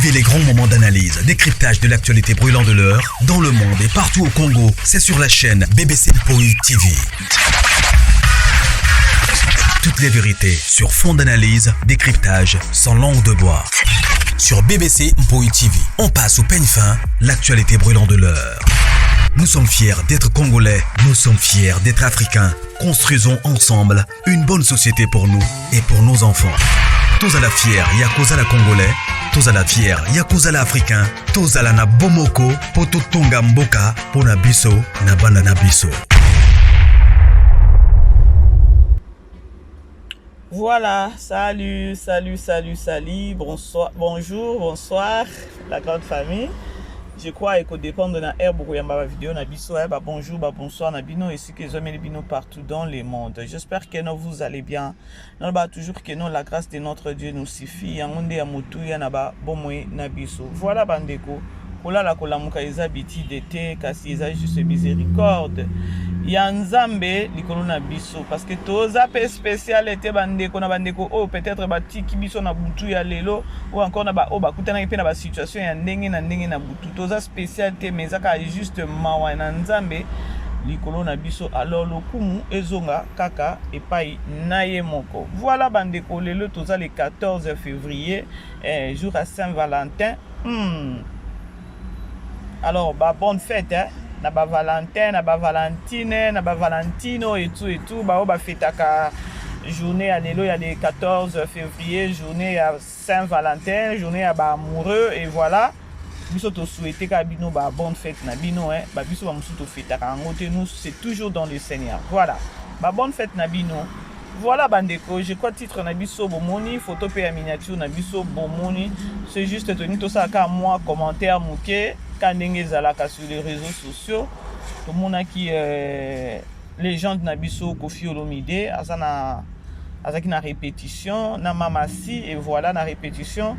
Vivez les grands moments d'analyse, décryptage de l'actualité brûlant de l'heure, dans le monde et partout au Congo. C'est sur la chaîne BBC Mpoi TV. Toutes les vérités sur fond d'analyse, décryptage, sans langue de bois. Sur BBC Mpoi TV, on passe au peigne fin, l'actualité brûlant de l'heure. Nous sommes fiers d'être Congolais, nous sommes fiers d'être Africains. Construisons ensemble une bonne société pour nous et pour nos enfants. Tous à la fière, Yakozala Congolais, tous à la fière, Yakozala Africain, tous à la na Bomoko, Poto Tonga Mboka, Pona Biso, Nabanda Nabiso. Voilà, salut, bonsoir, bonjour, la grande famille. Je crois que dépend de la ère beaucoup de vidéo na biso bonjour bonsoir na bino ici que les bino partout dans le monde. J'espère que vous allez bien. Non toujours que la grâce de notre Dieu nous suffit. Yangonde ya mutu ya na ba bomwe na biso. Voilà bandeko. Kola la kola muka eza biti d'été kasi eza juste miséricorde. Ya nzambe likolo na biso parce que toza pe spécialité bandeko na bandeko oh peut-être batiki biso na butu ya lelo ou encore na ba oh bakutana pe na ba situation ya ndenge na butu toza spécialité mais aka juste mawa na nzambe likolo na biso alors lokumu ezonga kaka epai na ye moko. Voilà bandeko lelo toza le 14 février jour à Saint-Valentin. Alors bonne fête na ba Valentin, na ba Valentine, na ba Valentino et tout ba fêtaka journée à lelo, il y a le 14 février, journée à Saint-Valentin, journée à ba amoureux et voilà. Biso to souhaiter ka bino ba bonne fête na bino ba biso ba musu to fêtaka ngote nous c'est toujours dans le Seigneur. Voilà. Ba bonne fête na bino. Voilà bandeko, je crois titre na biso bomoni, photo pe ya miniature na biso bomoni, c'est juste tenu tout ça ka moi commentaire muke kanenge zalaka sur les réseaux sociaux. Tout le monde qui légende na biso Koffi Olomide azana azaki na répétition na mamasi et voilà na répétition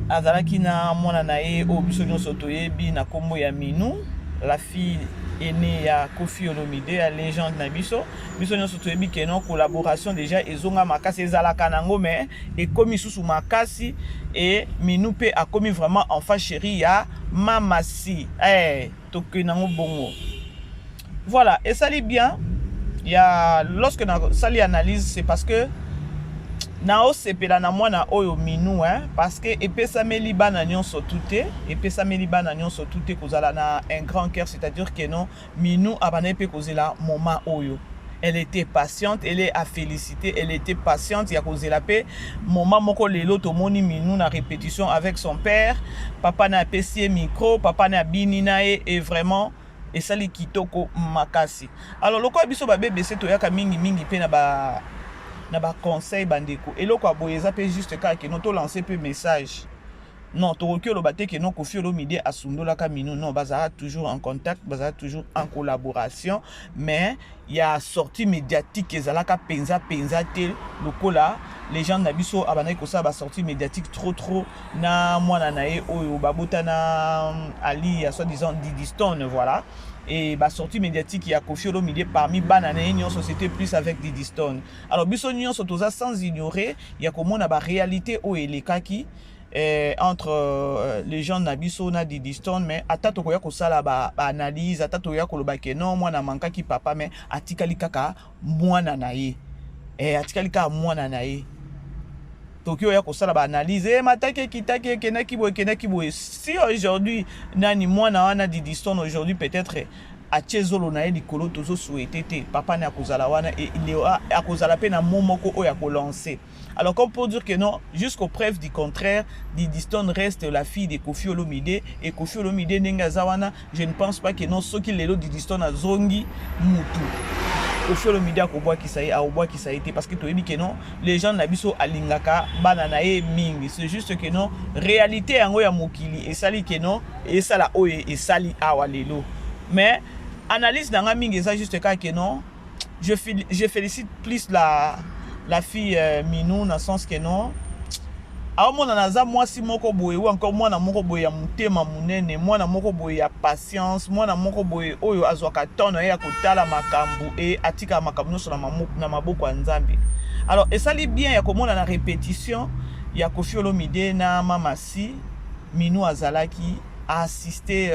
azalaki na mwana na ye o biso nyonso toyebi na kombo ya Minou, la fille aînée ya Koffi Olomide ya légende na biso nyonso toyebi que non collaboration déjà ezonga makasi ezalaka nango mais ekomi susu makasi et Minou pe a commis vraiment enfant chéri ya mamasi toke nango bongo. Voilà, et ça lit bien. Il y a lorsque na sali analyse c'est parce que nao sepela na mwana oyo Minou parce que epesa meli bana nyonso tuté kozala na un grand cœur, c'est-à-dire que non Minou abana pe kozela moment oyo. Elle était patiente, elle est à féliciter, elle était patiente, ya kozela pe moment moko lelo to moni Minou na répétition avec son père, papa na pesi micro, papa na binina et vraiment et sali kitoko makasi. Alors loko biso ba BBC to yaka mingi pe na ba conseil bandeko eloko aboyeza pe juste ka ke non to lancer pe message non to que le baté que non Koffi Olomide asundola ka Minou non bazara toujours en contact, bazara toujours en collaboration, mais il y a sortie médiatique ezalaka penza te lokola les gens na biso abana ko sa ba sortie médiatique trop na mwana na ye oyo babota na Ali ya soi-disant Didi Stone voilà. Et bah sortie médiatique il y a Koffi Olomide parmi banane union société plus avec Didi Stone. Alors biso union sotoza sans ignorer il y a comment na ba réalité o elekaki entre les gens na biso na Didi Stone mais atato ko ya ko sala ba analyse atato ya ko loba ke non mwana manka ki papa mais atikali kaka mwana na ye atikali kaka mwana na ye Tokyo ya ko sala ba analyse matake kitake kenaki boye si aujourd'hui nani mwana wana Didi Stone aujourd'hui peut-être a Chezolo na likolo tozo souhaité te papa na kozala wana et il est a kozala pe na momoko o ya ko lancer. Alors comme pour dire que non jusqu'aux preuves du contraire Didi Stone reste la fille de Koffi Olomide et Koffi Olomide nenga zawana je ne pense pas que non soki lelo Didi Stone a zongi mutu Koffi Olomide ko bois qui ça y a au bois qui ça a été parce que tu dis que non les gens na biso alingaka banana e mingi c'est juste que non réalité yango ya mokili et sali que non et ça la oye et sali awa lelo mais analyse dans mingi ça juste que non je félicite plus la fille Minou dans le sens que non awa mona naza mwasi moko boye ou encore mwana moko boye ya mutema munene mwana moko boye ya patience mwana moko boye oyo azwaka tono ya kotala makambu et atika makambu nyonso na maboko ya Nzambe. Alors et ça lit bien ya komona na répétition ya Koffi Olomide na Mama Si Minou azalaki a assisté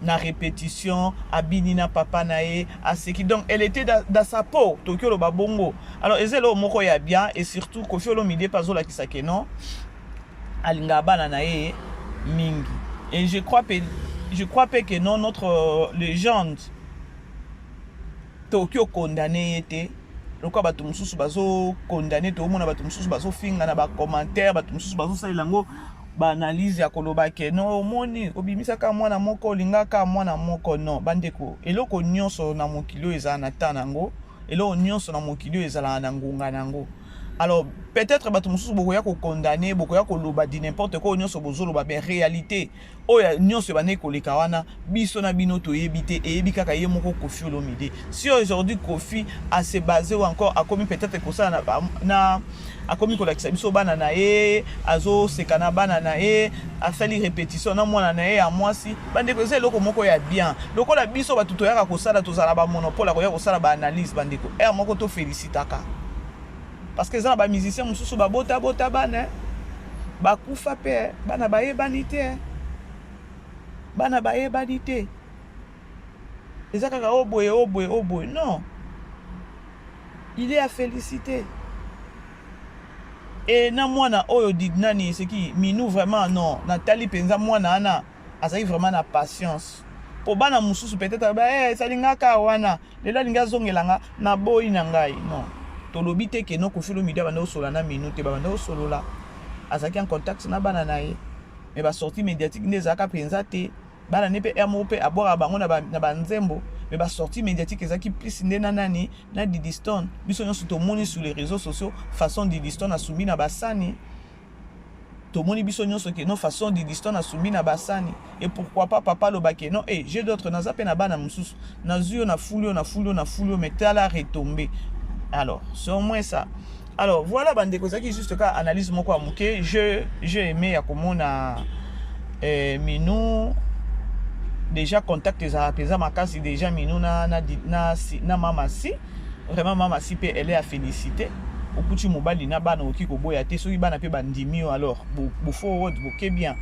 na répétition abini na papa nae à ce qui donc elle était dans sa peau Tokyo lo babongo. Alors ezelo moko ya bien et surtout Koffi Olomide pazola kisake non alinga bana nae mingi et je crois que non notre légende Tokyo condamné était lokwa bato mususu bazo condamné to mona bato mususu bazo finga na ba commentaire bato mususu bazo salango ba analyse ya koloba ke no moni obimisaka mwana moko olingaka mwana moko non bandeko eloko nyonso na mokili ezala na tanango eloko nyonso na mokili ezala na ngunga nango. Alors peut-être bato mususu bokoya ko condamner bokoya ko loba di n'importe quoi nyonso bozoloba mais réalité oya nyonso bane koleka wana biso na bino to yebite e yebika ka ye moko Koffi Olomide. Si aujourd'hui Koffi a se basé ou encore a commis peut-être que ça na a commis kolakisa biso bana na ye azo sekana bana na ye a fait les répétitions na mwana na ye a mwasi bandeko ze loko moko ya bien lokola biso batuto yaka ko sala to zala ba monopole ko ya ko sala ba analyse bandeko moko to félicitaka. Parce que ça ba musicien mususu ba bota bana ba kufa pe bana ba yebanité bana ba yebanité ezaka ka oboye non il est à féliciter et na mwana oyo dignani c'est qui Minou vraiment non Nathalie penza mwana ana azali vraiment na patience po bana mususu peut-être ba salingaka wana lelo linga zongelanga na boyi na ngai non tolobi te ke no Koffi Olomide bana osola na Minou te bana osolola azaki en contact na bana na ye mais ba sortie médiatique ndezaka penza te bana ne pe MOP abora bango na banzembo mais ba sortie médiatique ezaki plus ndena nani na Diddy Stone biso nyonso to moni sur les réseaux sociaux façon Diddy Stone asumbi na basani to moni biso nyonso ke no façon Diddy Stone asumbi na basani et pourquoi pas papa lobake non j'ai d'autres na zape na bana mususu na zuyo na fulio mais tala retomber. Alors, c'est au moins ça. Alors, voilà, bandeko, ça qui est juste ka analyse moko amuke. J'ai aimé à comment on a Minou déjà contact les apesa makasi déjà Minou na Mama Si. Vraiment Mama Si pe elle est à féliciter. Au petit mobile na bana oki ko boya te soki bana pe bandimio alors bofo word boke bien.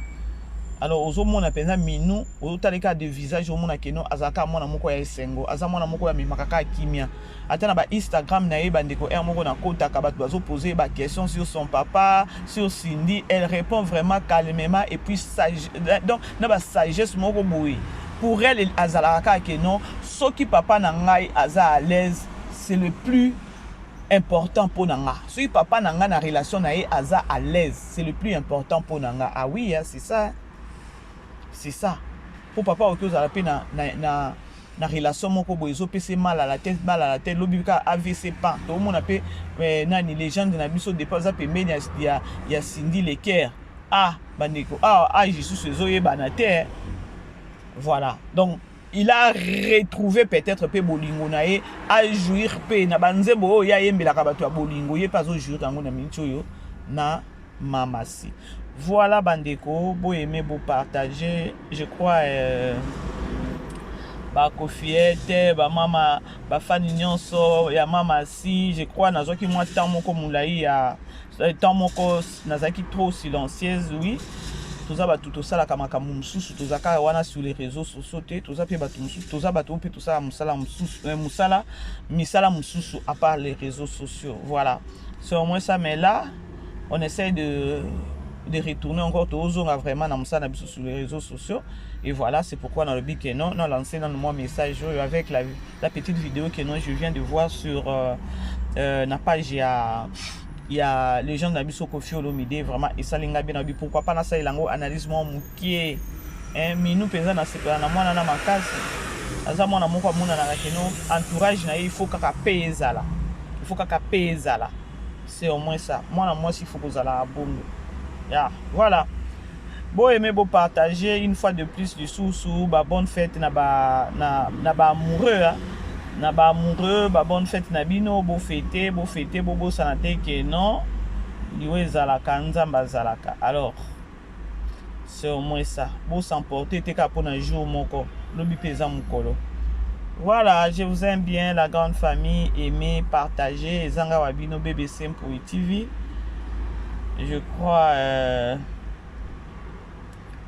Alors ozo mona penza Minou otaleka de visage au mona keno azaka mona moko ya esengo aza mona moko ya mimakaka kimia atana ba Instagram na yeba ndeko moko na kota ka bato bazo poser ba question sur son papa sur Cindy elle répond vraiment calmement et puis sage donc na ba sagesse moko boui pour elle azalaka keno soki papa na ngai aza à l'aise c'est le plus important pour nanga. Si papa nanga na relation na ye aza à l'aise c'est le plus important pour nanga. Ah oui hein, c'est ça. C'est ça. Pour papa au cause à la peine na relation moko bozo pc mal à la tête lobika AVC pas tout le monde appelle nani légende na biso dépasse à pembe ya Cindy Leker ah bandeko ah Jesus ezoye banate voilà donc il a retrouvé peut-être pe bolingo na ye à jouir pe na banzembo ya yembela ka bato ya bolingo ye pas au jouir kango na minchoyo na Mama Si. Voilà bandeko, beau aimer, beau partager. Je crois ba Koffiette, ba mama, ba fan nyonso ya Mama Si. Je crois nazoki moi tant moko mulai ya tant moko nazaki trop silencieuse oui. Toza ba tout ça la kamaka mususu tozaka wana sur les réseaux sociaux te toza pe ba tout mususu toza ba tout pe tout ça musala mususu misala mususu à part les réseaux sociaux. Voilà. C'est au moins ça mais là on essaie de retourner encore toujours vraiment dans ça sur les réseaux sociaux et voilà c'est pourquoi dans le but que non lancé dans mon message avec la petite vidéo que non je viens de voir sur la page il y a les gens d'Abisso Koffi Olomide vraiment et ça linga bien abi pourquoi pas na ça ilango analyse moi mukie Minou penza na sepela na mwana na makasi aza mwana moko mona na keno entourage na il faut kaka pezala c'est au moins ça moi si faut que la bongo. Yeah, voilà. Beau aimer, beau partager une fois de plus du sous ba bonne fête na ba amoureux hein. Na ba amoureux ba bonne fête na bino beau fêter beau sanate que non liwe zalaka nzamba zalaka. Alors c'est au moins ça. Beau s'emporter te ka pona jour moko lobi pesa mukolo. Voilà, je vous aime bien la grande famille, aimez, partagez, Zanga Wabino BBC pour TV. je crois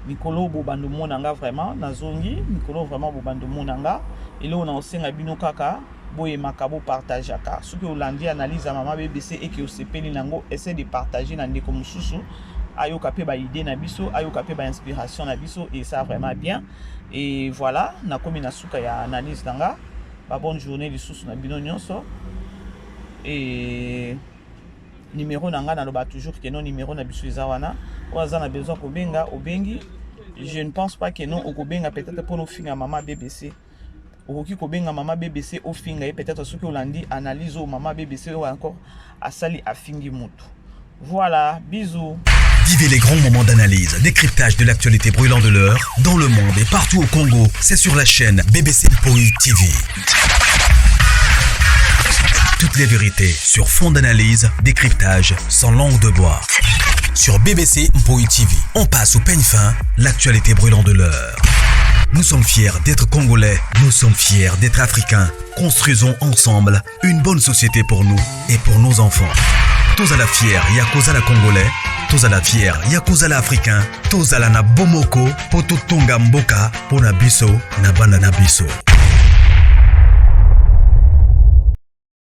mikolo bobando monanga vraiment nazongi mikolo vraiment bobando monanga elo na osenga bino kaka boye makabo partageaka soki olandi analyse ya mama BBC et que osepeli nango essaie de partager na ndeko mususu ayoka pe ba idée na biso ayoka pe ba inspiration na biso et ça vraiment bien et voilà na komi na suka ya analyse nanga ba bonne journée lisusu na bino nyonso et numéro nanga na loba toujours que non numéro na biso ezawana oza na besoin ko benga obengi je ne pense pas que non okobenga peut-être pour nous finga mama BBC okoki ko benga mama BBC au finga et peut-être ce que olandi analyse au mama BBC ou encore asali afingi mutu. Voilà, bisous. Vivez les grands moments d'analyse, décryptage de l'actualité brûlante de l'heure, dans le monde et partout au Congo. C'est sur la chaîne BBC Mpoi TV. Toutes les vérités sur fond d'analyse, décryptage sans langue de bois. Sur BBC Mpoi TV, on passe au peigne fin, l'actualité brûlante de l'heure. Nous sommes fiers d'être Congolais, nous sommes fiers d'être Africains. Construisons ensemble une bonne société pour nous et pour nos enfants. Tozala fier, yakozala Congolais. Tozala fier, yakozala Africain. Tozala na bomoko, poto tonga mboka, pona biso, na banda na biso.